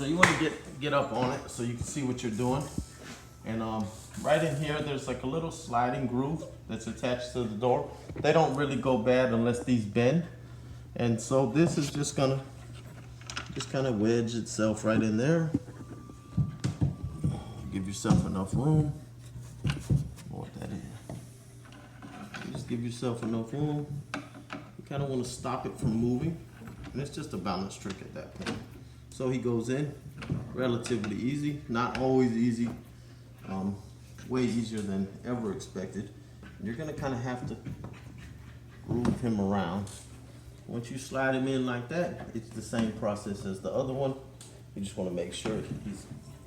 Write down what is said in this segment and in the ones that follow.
So you want to get up on it so you can see what you're doing. And right in here, there's like a little sliding groove that's attached to the door. They don't really go bad unless these bend. And so this is just gonna kind of wedge itself right in there. Give yourself enough room. What that is. Just give yourself enough room. You kind of want to stop it from moving. And it's just a balance trick at that point. So he goes in, relatively easy, not always easy, way easier than ever expected. And you're gonna kind of have to groove him around. Once you slide him in like that, it's the same process as the other one. You just want to make sure he's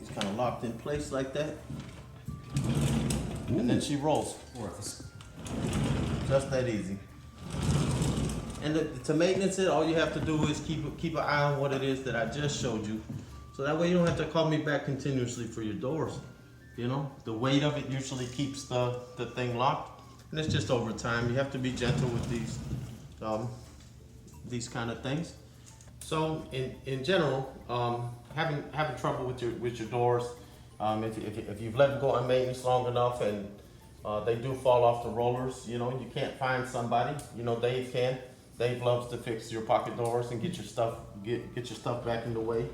kind of locked in place like that. Ooh. And then she rolls. Just that easy. And to maintenance it, all you have to do is keep an eye on what it is that I just showed you. So that way you don't have to call me back continuously for your doors. You know, the weight of it usually keeps the thing locked. And it's just over time. You have to be gentle with these kind of things. So in general, having trouble with your doors, if you've let them go on maintenance long enough and they do fall off the rollers, you know, you can't find somebody. You know, Dave can. Dave loves to fix your pocket doors and get your stuff back in the way.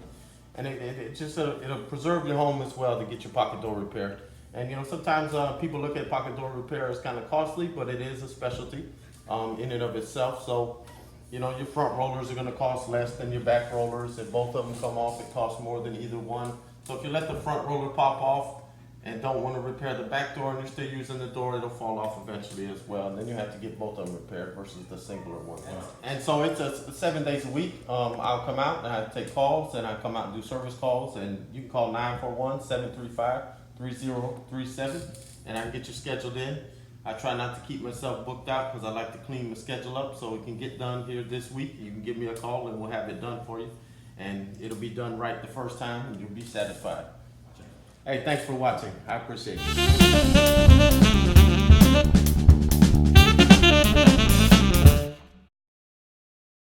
And it'll preserve your home as well to get your pocket door repaired. And you know, sometimes people look at pocket door repair as kind of costly, but it is a specialty in and of itself. So, you know, your front rollers are going to cost less than your back rollers. If both of them come off, it costs more than either one. So if you let the front roller pop off and don't want to repair the back door and you're still using the door, it'll fall off eventually as well. And then you have to get both of them repaired versus the singular one. And so it's 7 days a week. I'll come out and I take calls, and I come out and do service calls. And you can call 941-735-3037 and I can get you scheduled in. I try not to keep myself booked out because I like to clean my schedule up so it can get done here this week. You can give me a call and we'll have it done for you. And it'll be done right the first time and you'll be satisfied. Hey, thanks for watching. I appreciate it.